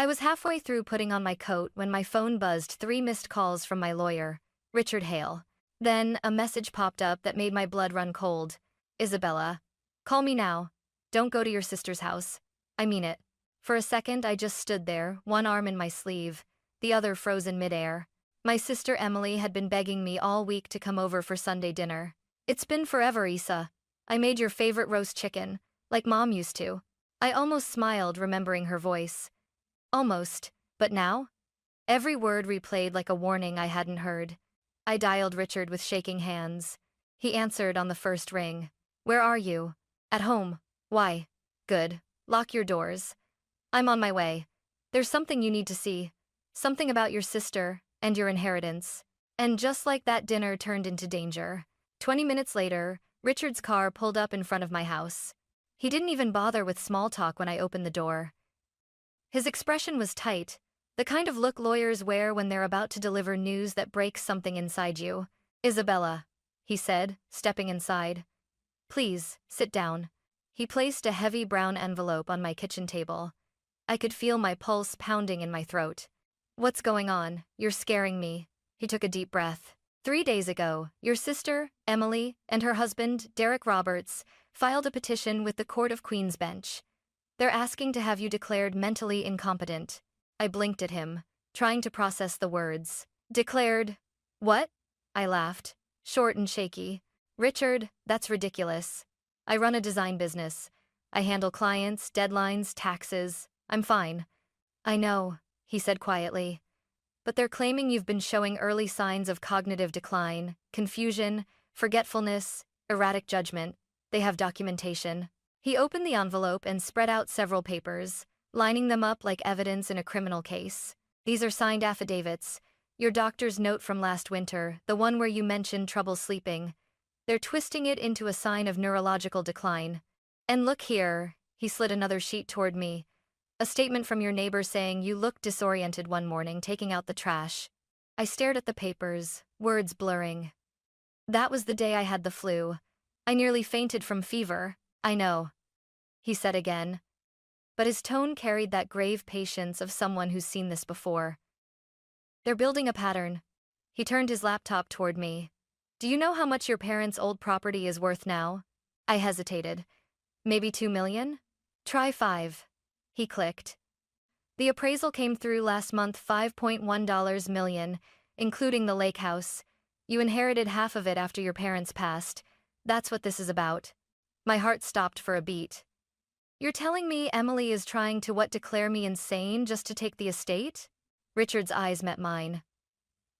I was halfway through putting on my coat when my phone buzzed 3 missed calls from my lawyer, Richard Hale. Then, a message popped up that made my blood run cold. Isabella. Call me now. Don't go to your sister's house. I mean it. For a second, I just stood there, one arm in my sleeve, the other frozen midair. My sister Emily had been begging me all week to come over for Sunday dinner. It's been forever, Isa. I made your favorite roast chicken, like Mom used to. I almost smiled, remembering her voice. Almost, but now? Every word replayed like a warning I hadn't heard. I dialed Richard with shaking hands. He answered on the first ring. Where are you? At home. Why? Good. Lock your doors. I'm on my way. There's something you need to see. Something about your sister and your inheritance. And just like that, dinner turned into danger. 20 minutes later, Richard's car pulled up in front of my house. He didn't even bother with small talk when I opened the door. His expression was tight, the kind of look lawyers wear when they're about to deliver news that breaks something inside you. Isabella, he said, stepping inside. Please, sit down. He placed a heavy brown envelope on my kitchen table. I could feel my pulse pounding in my throat. What's going on? You're scaring me. He took a deep breath. 3 days ago, your sister, Emily, and her husband, Derek Roberts, filed a petition with the Court of Queen's Bench. They're asking to have you declared mentally incompetent. I blinked at him, trying to process the words. Declared? What? I laughed, short and shaky. Richard, that's ridiculous. I run a design business. I handle clients, deadlines, taxes. I'm fine. I know, he said quietly. But they're claiming you've been showing early signs of cognitive decline, confusion, forgetfulness, erratic judgment. They have documentation. He opened the envelope and spread out several papers, lining them up like evidence in a criminal case. These are signed affidavits. Your doctor's note from last winter, the one where you mentioned trouble sleeping. They're twisting it into a sign of neurological decline. And look here, he slid another sheet toward me. A statement from your neighbor saying you looked disoriented one morning taking out the trash. I stared at the papers, words blurring. That was the day I had the flu. I nearly fainted from fever. I know, he said again. But his tone carried that grave patience of someone who's seen this before. They're building a pattern. He turned his laptop toward me. Do you know how much your parents' old property is worth now? I hesitated. Maybe 2 million? Try 5. He clicked. The appraisal came through last month, $5.1 million, including the lake house. You inherited half of it after your parents passed. That's what this is about. My heart stopped for a beat. You're telling me Emily is trying to declare me insane just to take the estate? Richard's eyes met mine.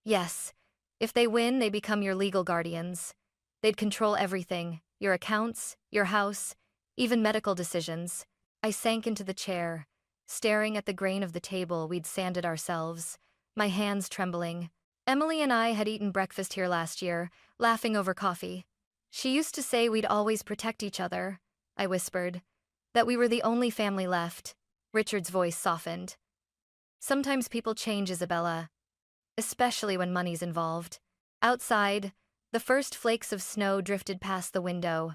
Yes. If they win, they become your legal guardians. They'd control everything, your accounts, your house, even medical decisions. I sank into the chair, staring at the grain of the table we'd sanded ourselves, my hands trembling. Emily and I had eaten breakfast here last year, laughing over coffee. She used to say we'd always protect each other, I whispered, that we were the only family left. Richard's voice softened. Sometimes people change, Isabella, especially when money's involved. Outside, the first flakes of snow drifted past the window.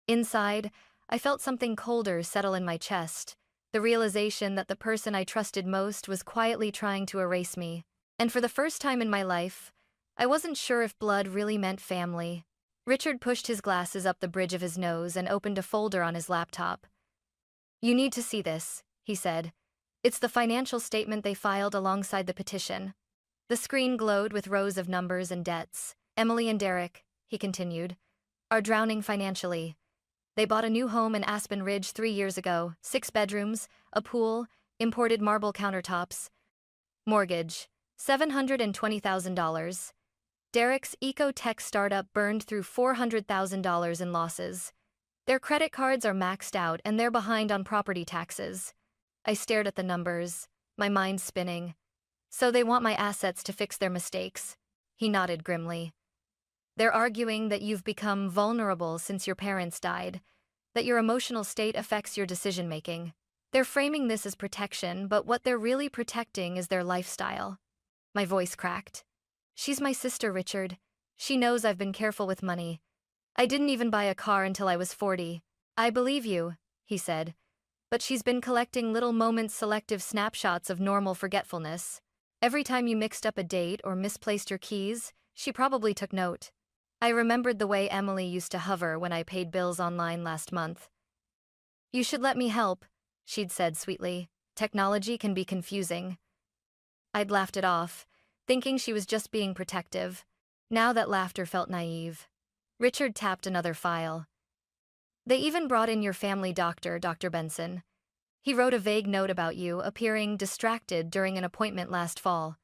Inside, I felt something colder settle in my chest, the realization that the person I trusted most was quietly trying to erase me. And for the first time in my life, I wasn't sure if blood really meant family. Richard pushed his glasses up the bridge of his nose and opened a folder on his laptop. You need to see this, he said. It's the financial statement they filed alongside the petition. The screen glowed with rows of numbers and debts. Emily and Derek, he continued, are drowning financially. They bought a new home in Aspen Ridge 3 years ago, 6 bedrooms, a pool, imported marble countertops. Mortgage, $720,000. Derek's eco-tech startup burned through $400,000 in losses. Their credit cards are maxed out and they're behind on property taxes. I stared at the numbers, my mind spinning. So they want my assets to fix their mistakes. He nodded grimly. They're arguing that you've become vulnerable since your parents died, that your emotional state affects your decision-making. They're framing this as protection, but what they're really protecting is their lifestyle. My voice cracked. She's my sister, Richard. She knows I've been careful with money. I didn't even buy a car until I was 40. I believe you, he said. but she's been collecting little moments, selective snapshots of normal forgetfulness. Every time you mixed up a date or misplaced your keys, she probably took note. I remembered the way Emily used to hover when I paid bills online last month. "You should let me help," she'd said sweetly. "Technology can be confusing." I'd laughed it off, thinking she was just being protective. Now that laughter felt naive. Richard tapped another file. "They even brought in your family doctor, Dr. Benson. He wrote a vague note about you, appearing distracted during an appointment last fall.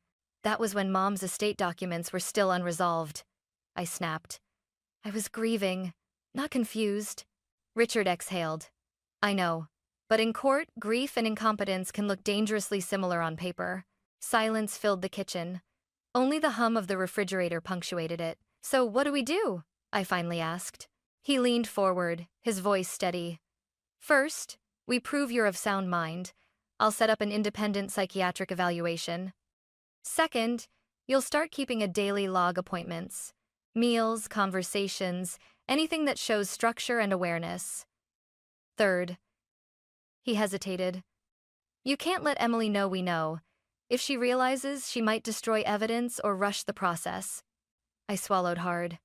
That was when Mom's estate documents were still unresolved." I snapped. I was grieving, not confused. Richard exhaled. "I know. But in court, grief and incompetence can look dangerously similar on paper." Silence filled the kitchen. Only the hum of the refrigerator punctuated it. "So what do we do?" I finally asked. He leaned forward, his voice steady. "First, we prove you're of sound mind. I'll set up an independent psychiatric evaluation. Second, you'll start keeping a daily log appointments. Meals, conversations, anything that shows structure and awareness. Third," he hesitated, "you can't let Emily know we know. If she realizes, she might destroy evidence or rush the process." I swallowed hard.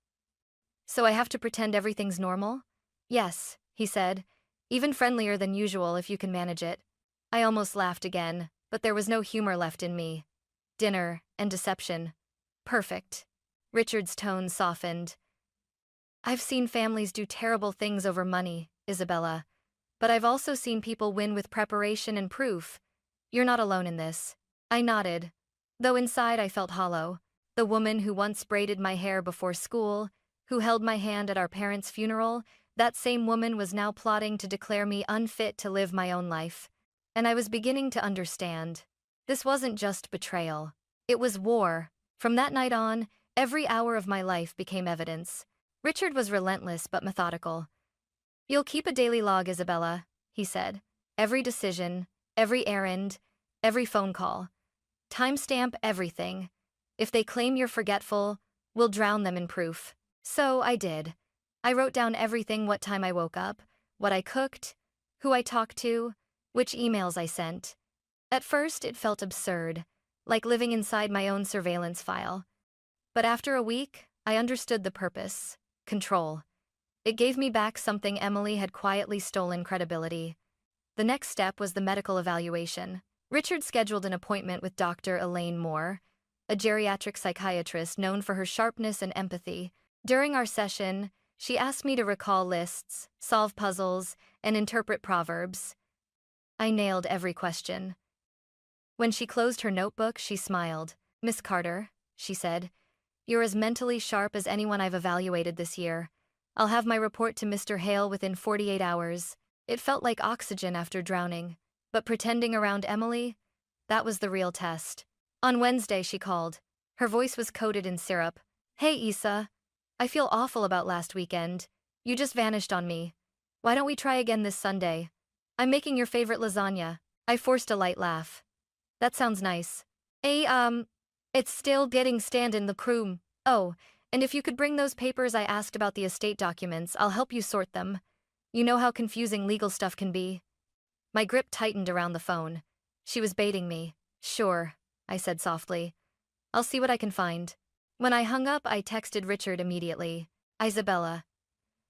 "So I have to pretend everything's normal?" "Yes," he said, "even friendlier than usual if you can manage it." I almost laughed again, but there was no humor left in me. Dinner and deception. Perfect. Richard's tone softened. "I've seen families do terrible things over money, Isabella. But I've also seen people win with preparation and proof. You're not alone in this." I nodded, though inside I felt hollow. The woman who once braided my hair before school, who held my hand at our parents' funeral, that same woman was now plotting to declare me unfit to live my own life. And I was beginning to understand. This wasn't just betrayal. It was war. From that night on, every hour of my life became evidence. Richard was relentless but methodical. "You'll keep a daily log, Isabella," he said. "Every decision, every errand, every phone call. Timestamp everything. If they claim you're forgetful, we'll drown them in proof." So I did. I wrote down everything: what time I woke up, what I cooked, who I talked to, which emails I sent. At first, it felt absurd, like living inside my own surveillance file. But after a week, I understood the purpose: control. It gave me back something Emily had quietly stolen: credibility. The next step was the medical evaluation. Richard scheduled an appointment with Dr. Elaine Moore, a geriatric psychiatrist known for her sharpness and empathy. During our session, she asked me to recall lists, solve puzzles, and interpret proverbs. I nailed every question. When she closed her notebook, she smiled. "Miss Carter," she said, "you're as mentally sharp as anyone I've evaluated this year. I'll have my report to Mr. Hale within 48 hours. It felt like oxygen after drowning. But pretending around Emily? That was the real test. On Wednesday, she called. Her voice was coated in syrup. "Hey, Issa. I feel awful about last weekend. You just vanished on me. Why don't we try again this Sunday? I'm making your favorite lasagna." I forced a light laugh. "That sounds nice." It's still getting stand in the room. Oh, and if you could bring those papers I asked about the estate documents, I'll help you sort them. You know how confusing legal stuff can be." My grip tightened around the phone. She was baiting me. "Sure," I said softly. "I'll see what I can find." When I hung up, I texted Richard immediately. "Isabella.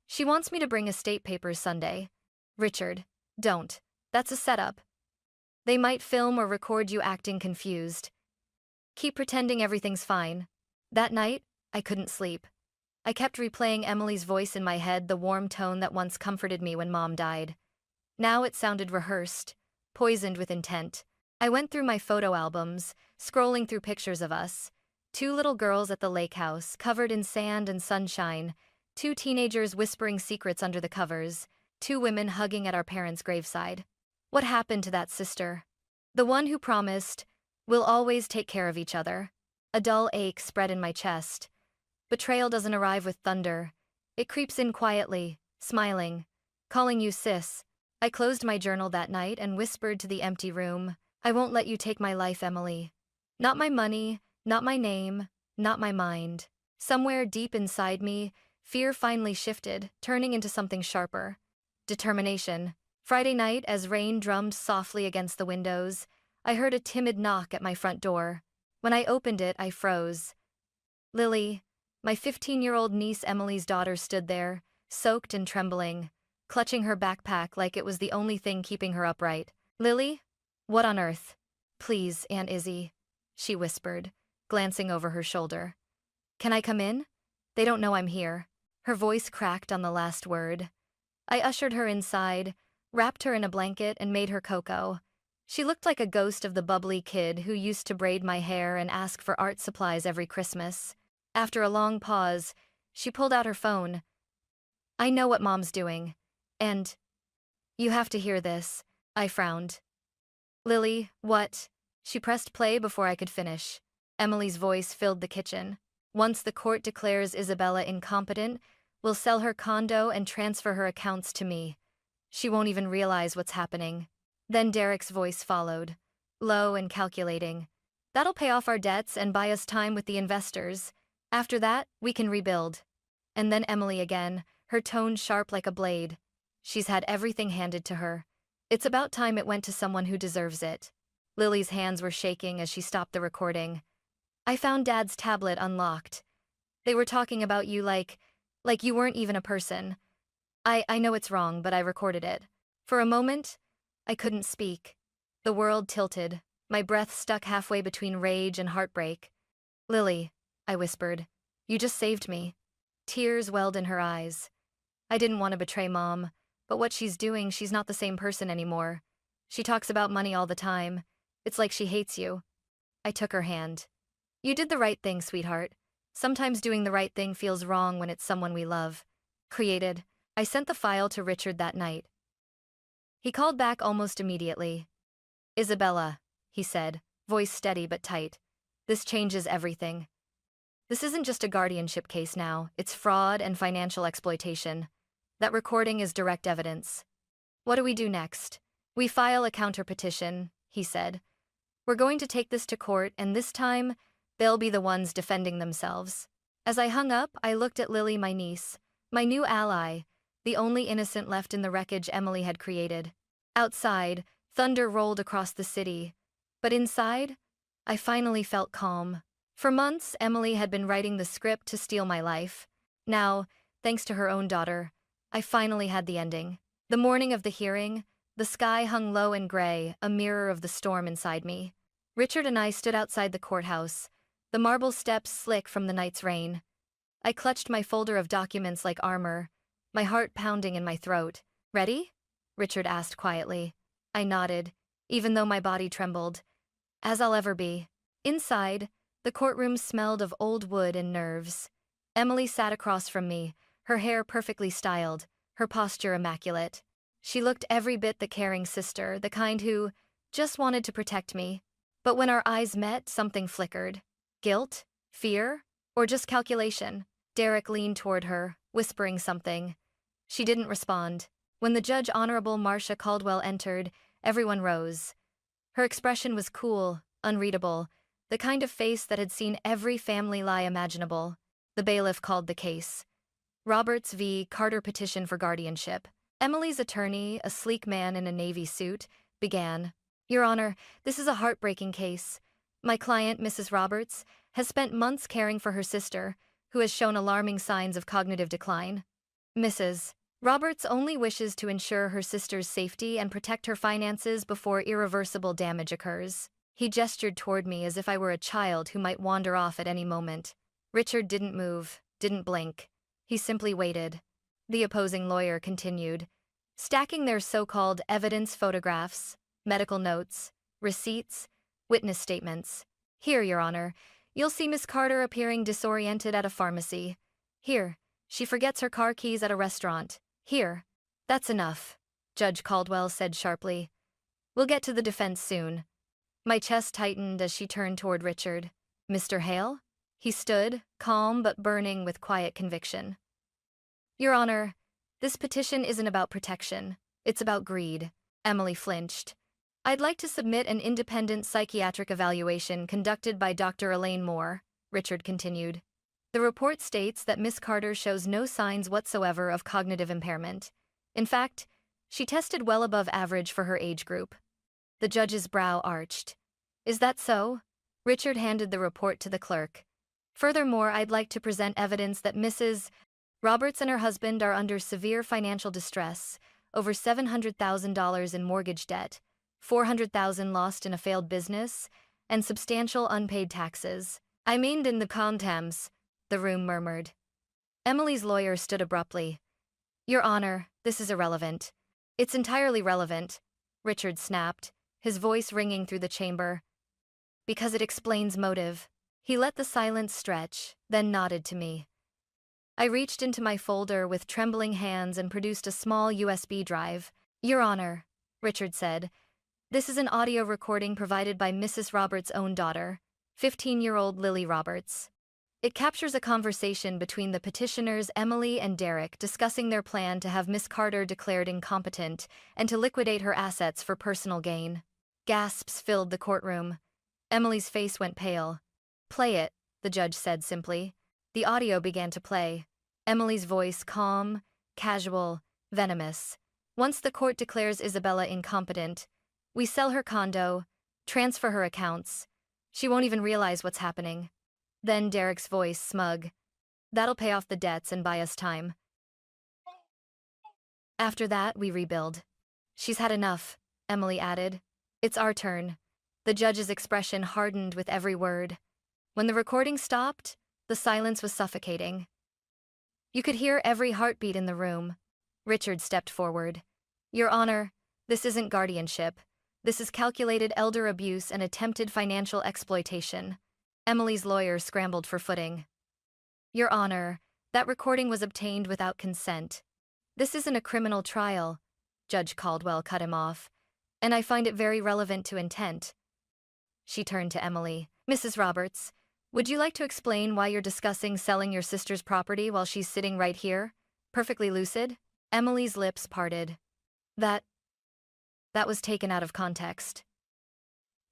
She wants me to bring estate papers Sunday." "Richard, don't. That's a setup. They might film or record you acting confused. Keep pretending everything's fine." That night, I couldn't sleep. I kept replaying Emily's voice in my head, the warm tone that once comforted me when Mom died. Now it sounded rehearsed, poisoned with intent. I went through my photo albums, scrolling through pictures of us. 2 little girls at the lake house, covered in sand and sunshine. 2 teenagers whispering secrets under the covers. 2 women hugging at our parents' graveside. What happened to that sister? The one who promised, "We'll always take care of each other." A dull ache spread in my chest. Betrayal doesn't arrive with thunder. It creeps in quietly, smiling, calling you sis. I closed my journal that night and whispered to the empty room, "I won't let you take my life, Emily. Not my money, not my name, not my mind." Somewhere deep inside me, fear finally shifted, turning into something sharper. Determination. Friday night, as rain drummed softly against the windows, I heard a timid knock at my front door. When I opened it, I froze. Lily, my 15-year-old niece Emily's daughter, stood there, soaked and trembling, clutching her backpack like it was the only thing keeping her upright. Lily? What on earth? Please, Aunt Izzy, she whispered, glancing over her shoulder. Can I come in? They don't know I'm here. Her voice cracked on the last word. I ushered her inside, wrapped her in a blanket, and made her cocoa. She looked like a ghost of the bubbly kid who used to braid my hair and ask for art supplies every Christmas. After a long pause, she pulled out her phone. I know what Mom's doing. And you have to hear this. I frowned. Lily, what? She pressed play before I could finish. Emily's voice filled the kitchen. Once the court declares Isabella incompetent, we'll sell her condo and transfer her accounts to me. She won't even realize what's happening. Then Derek's voice followed, low and calculating. That'll pay off our debts and buy us time with the investors. After that, we can rebuild. And then Emily again, her tone sharp like a blade. She's had everything handed to her. It's about time it went to someone who deserves it. Lily's hands were shaking as she stopped the recording. I found Dad's tablet unlocked. They were talking about you like you weren't even a person. I know it's wrong, but I recorded it. For a moment, I couldn't speak. The world tilted, my breath stuck halfway between rage and heartbreak. Lily, I whispered, you just saved me. Tears welled in her eyes. I didn't want to betray Mom, but what she's doing, she's not the same person anymore. She talks about money all the time. It's like she hates you. I took her hand. You did the right thing, sweetheart. Sometimes doing the right thing feels wrong when it's someone we love. Created. I sent the file to Richard that night. He called back almost immediately. Isabella, he said, voice steady but tight. This changes everything. This isn't just a guardianship case now, it's fraud and financial exploitation. That recording is direct evidence. What do we do next? We file a counter-petition, he said. We're going to take this to court, and this time, they'll be the ones defending themselves. As I hung up, I looked at Lily, my niece, my new ally, the only innocent left in the wreckage Emily had created. Outside, thunder rolled across the city. But inside, I finally felt calm. For months, Emily had been writing the script to steal my life. Now, thanks to her own daughter, I finally had the ending. The morning of the hearing, the sky hung low and gray, a mirror of the storm inside me. Richard and I stood outside the courthouse, the marble steps slick from the night's rain. I clutched my folder of documents like armor, my heart pounding in my throat. Ready? Richard asked quietly. I nodded, even though my body trembled. As I'll ever be. Inside, the courtroom smelled of old wood and nerves. Emily sat across from me, her hair perfectly styled, her posture immaculate. She looked every bit the caring sister, the kind who just wanted to protect me. But when our eyes met, something flickered. Guilt? Fear? Or just calculation? Derek leaned toward her, whispering something. She didn't respond. When the judge, Honorable Marcia Caldwell, entered, everyone rose. Her expression was cool, unreadable, the kind of face that had seen every family lie imaginable. The bailiff called the case. Roberts v. Carter petition for guardianship. Emily's attorney, a sleek man in a navy suit, began. Your Honor, this is a heartbreaking case. My client, Mrs. Roberts, has spent months caring for her sister, who has shown alarming signs of cognitive decline. Mrs. Roberts only wishes to ensure her sister's safety and protect her finances before irreversible damage occurs. He gestured toward me as if I were a child who might wander off at any moment. Richard didn't move, didn't blink. He simply waited. The opposing lawyer continued, stacking their so-called evidence photographs, medical notes, receipts, witness statements. Here, Your Honor, you'll see Miss Carter appearing disoriented at a pharmacy. Here, she forgets her car keys at a restaurant. Here. That's enough, Judge Caldwell said sharply. We'll get to the defense soon. My chest tightened as she turned toward Richard. Mr. Hale? He stood, calm but burning with quiet conviction. Your Honor, this petition isn't about protection. It's about greed. Emily flinched. I'd like to submit an independent psychiatric evaluation conducted by Dr. Elaine Moore, Richard continued. The report states that Miss Carter shows no signs whatsoever of cognitive impairment. In fact, She tested well above average for her age group. The judge's brow arched. Is that so? Richard handed the report to the clerk. Furthermore, I'd like to present evidence that Mrs. Roberts and her husband are under severe financial distress, over $700,000 in mortgage debt, $400,000 lost in a failed business, and substantial unpaid taxes. I mean in the contents, the room murmured. Emily's lawyer stood abruptly. Your Honor, this is irrelevant. It's entirely relevant, Richard snapped, his voice ringing through the chamber. Because it explains motive. He let the silence stretch, then nodded to me. I reached into my folder with trembling hands and produced a small USB drive. Your Honor, Richard said, this is an audio recording provided by Mrs. Roberts' own daughter, 15-year-old Lily Roberts. It captures a conversation between the petitioners Emily and Derek discussing their plan to have Miss Carter declared incompetent and to liquidate her assets for personal gain. Gasps filled the courtroom. Emily's face went pale. Play it, the judge said simply. The audio began to play. Emily's voice calm, casual, venomous. Once the court declares Isabella incompetent, we sell her condo, transfer her accounts. She won't even realize what's happening. Then Derek's voice smug. That'll pay off the debts and buy us time. After that, we rebuild. She's had enough, Emily added. It's our turn. The judge's expression hardened with every word. When the recording stopped, the silence was suffocating. You could hear every heartbeat in the room. Richard stepped forward. Your Honor, this isn't guardianship. This is calculated elder abuse and attempted financial exploitation. Emily's lawyer scrambled for footing. Your Honor, that recording was obtained without consent. This isn't a criminal trial, Judge Caldwell cut him off, and I find it very relevant to intent. She turned to Emily. Mrs. Roberts, would you like to explain why you're discussing selling your sister's property while she's sitting right here, perfectly lucid? Emily's lips parted. That was taken out of context.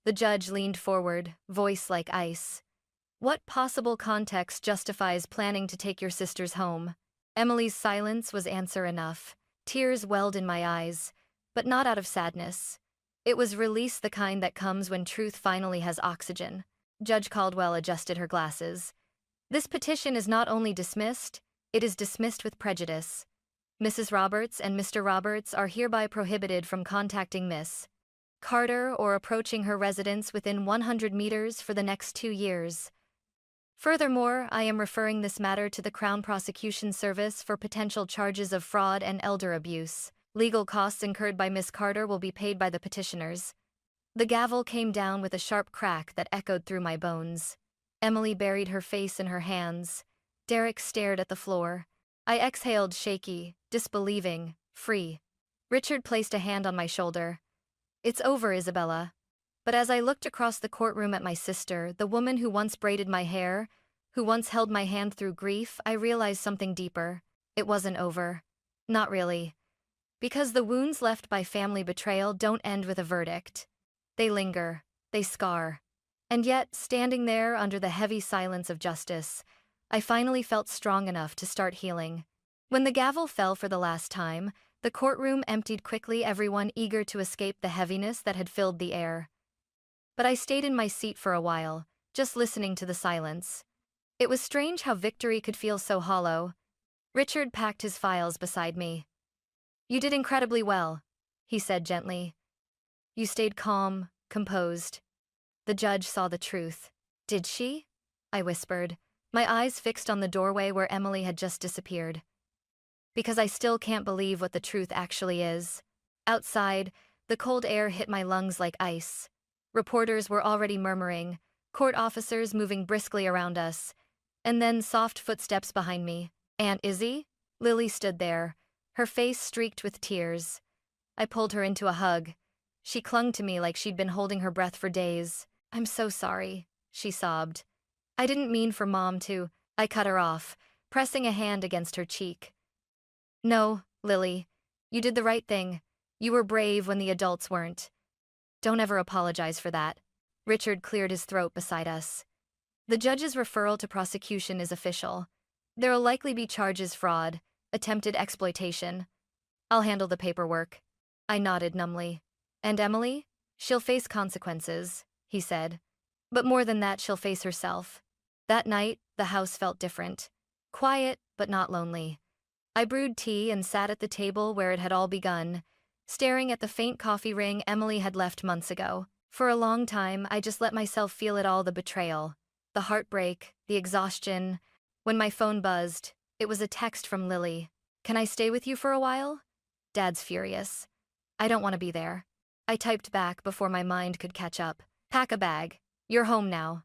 The judge leaned forward, voice like ice. What possible context justifies planning to take your sister's home? Emily's silence was answer enough. Tears welled in my eyes, but not out of sadness. It was release the kind that comes when truth finally has oxygen. Judge Caldwell adjusted her glasses. This petition is not only dismissed, it is dismissed with prejudice. Mrs. Roberts and Mr. Roberts are hereby prohibited from contacting Miss Carter or approaching her residence within 100 meters for the next 2 years. Furthermore, I am referring this matter to the Crown Prosecution Service for potential charges of fraud and elder abuse. Legal costs incurred by Miss Carter will be paid by the petitioners. The gavel came down with a sharp crack that echoed through my bones. Emily buried her face in her hands. Derek stared at the floor. I exhaled shaky, disbelieving, free. Richard placed a hand on my shoulder. It's over, Isabella. But as I looked across the courtroom at my sister, the woman who once braided my hair, who once held my hand through grief, I realized something deeper. It wasn't over. Not really. Because the wounds left by family betrayal don't end with a verdict. They linger, they scar. And yet, standing there under the heavy silence of justice, I finally felt strong enough to start healing. When the gavel fell for the last time, the courtroom emptied quickly, everyone eager to escape the heaviness that had filled the air. But I stayed in my seat for a while, just listening to the silence. It was strange how victory could feel so hollow. Richard packed his files beside me. You did incredibly well, he said gently. You stayed calm, composed. The judge saw the truth. Did she? I whispered, my eyes fixed on the doorway where Emily had just disappeared. Because I still can't believe what the truth actually is. Outside, the cold air hit my lungs like ice. Reporters were already murmuring, court officers moving briskly around us, and then soft footsteps behind me. Aunt Izzy? Lily stood there, her face streaked with tears. I pulled her into a hug. She clung to me like she'd been holding her breath for days. I'm so sorry, she sobbed. I didn't mean for Mom to. I cut her off, pressing a hand against her cheek. No, Lily, you did the right thing. You were brave when the adults weren't. Don't ever apologize for that. Richard cleared his throat beside us. The judge's referral to prosecution is official. There'll likely be charges fraud, attempted exploitation. I'll handle the paperwork. I nodded numbly. And Emily? She'll face consequences, he said. But more than that, she'll face herself. That night, the house felt different. Quiet, but not lonely. I brewed tea and sat at the table where it had all begun, staring at the faint coffee ring Emily had left months ago. For a long time, I just let myself feel it all, the betrayal, the heartbreak, the exhaustion. When my phone buzzed, it was a text from Lily. Can I stay with you for a while? Dad's furious. I don't want to be there. I typed back before my mind could catch up. Pack a bag. You're home now.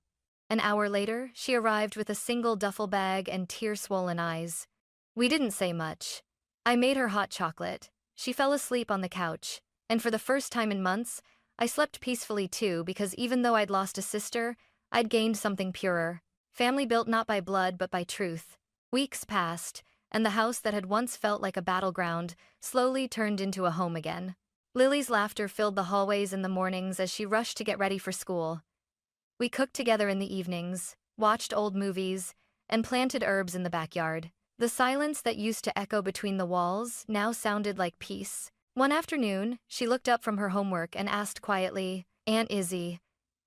An hour later, she arrived with a single duffel bag and tear-swollen eyes. We didn't say much. I made her hot chocolate. She fell asleep on the couch, and for the first time in months, I slept peacefully too, because even though I'd lost a sister, I'd gained something purer. Family built not by blood but by truth. Weeks passed, and the house that had once felt like a battleground slowly turned into a home again. Lily's laughter filled the hallways in the mornings as she rushed to get ready for school. We cooked together in the evenings, watched old movies, and planted herbs in the backyard. The silence that used to echo between the walls now sounded like peace. One afternoon, she looked up from her homework and asked quietly, "Aunt Izzy,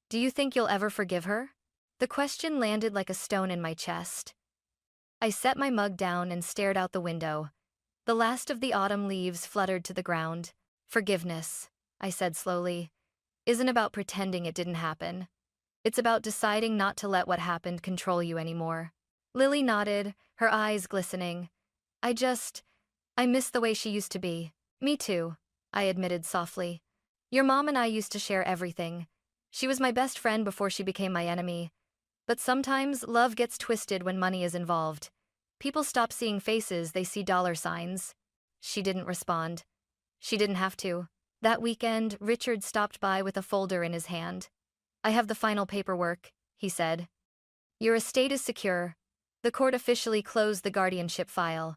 do you think you'll ever forgive her?" The question landed like a stone in my chest. I set my mug down and stared out the window. The last of the autumn leaves fluttered to the ground. Forgiveness, I said slowly, isn't about pretending it didn't happen. It's about deciding not to let what happened control you anymore. Lily nodded, her eyes glistening. I miss the way she used to be. Me too, I admitted softly. Your mom and I used to share everything. She was my best friend before she became my enemy. But sometimes love gets twisted when money is involved. People stop seeing faces, they see dollar signs. She didn't respond. She didn't have to. That weekend, Richard stopped by with a folder in his hand. I have the final paperwork, he said. Your estate is secure. The court officially closed the guardianship file.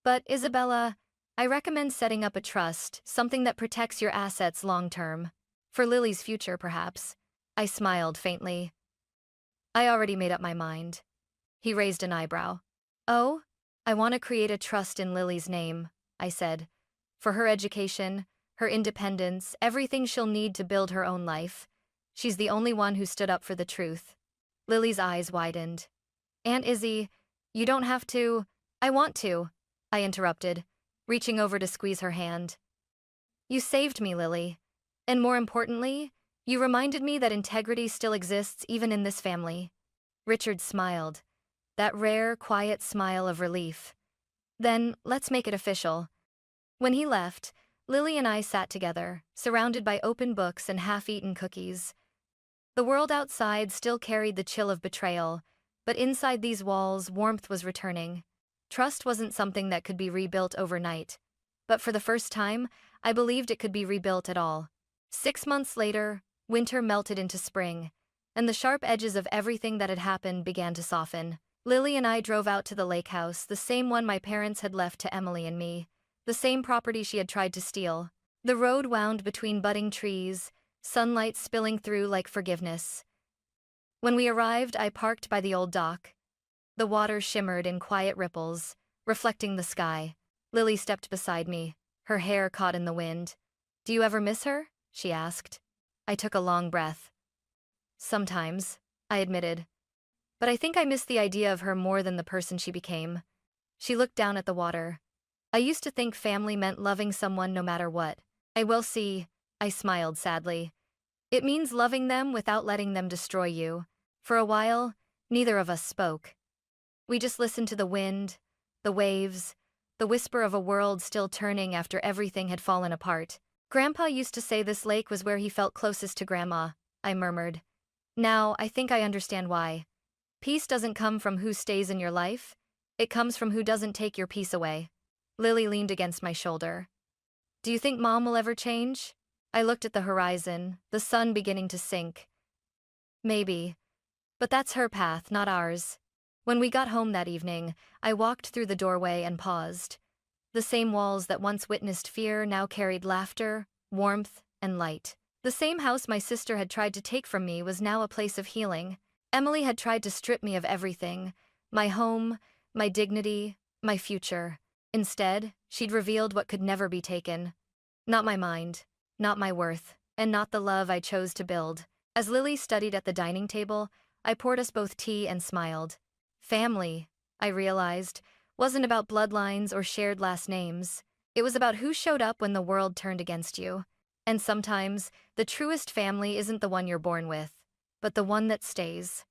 But, Isabella, I recommend setting up a trust, something that protects your assets long-term. For Lily's future, perhaps. I smiled faintly. I already made up my mind. He raised an eyebrow. Oh? I want to create a trust in Lily's name, I said. For her education, her independence, everything she'll need to build her own life. She's the only one who stood up for the truth. Lily's eyes widened. Aunt Izzy, you don't have to. I want to, I interrupted, reaching over to squeeze her hand. You saved me, Lily. And more importantly, you reminded me that integrity still exists even in this family. Richard smiled, that rare, quiet smile of relief. Then, let's make it official. When he left, Lily and I sat together, surrounded by open books and half-eaten cookies. The world outside still carried the chill of betrayal, but inside these walls, warmth was returning. Trust wasn't something that could be rebuilt overnight. But for the first time, I believed it could be rebuilt at all. 6 months later, winter melted into spring, and the sharp edges of everything that had happened began to soften. Lily and I drove out to the lake house, the same one my parents had left to Emily and me, the same property she had tried to steal. The road wound between budding trees, sunlight spilling through like forgiveness. When we arrived, I parked by the old dock. The water shimmered in quiet ripples, reflecting the sky. Lily stepped beside me, her hair caught in the wind. Do you ever miss her? She asked. I took a long breath. Sometimes, I admitted. But I think I miss the idea of her more than the person she became. She looked down at the water. I used to think family meant loving someone no matter what. I will see, I smiled sadly. It means loving them without letting them destroy you. For a while, neither of us spoke. We just listened to the wind, the waves, the whisper of a world still turning after everything had fallen apart. Grandpa used to say this lake was where he felt closest to Grandma, I murmured. Now, I think I understand why. Peace doesn't come from who stays in your life. It comes from who doesn't take your peace away. Lily leaned against my shoulder. Do you think Mom will ever change? I looked at the horizon, the sun beginning to sink. Maybe. But that's her path, not ours. When we got home that evening, I walked through the doorway and paused. The same walls that once witnessed fear now carried laughter, warmth, and light. The same house my sister had tried to take from me was now a place of healing. Emily had tried to strip me of everything, my home, my dignity, my future. Instead, she'd revealed what could never be taken. Not my mind, not my worth, and not the love I chose to build. As Lily studied at the dining table, I poured us both tea and smiled. Family, I realized, wasn't about bloodlines or shared last names. It was about who showed up when the world turned against you. And sometimes, the truest family isn't the one you're born with, but the one that stays.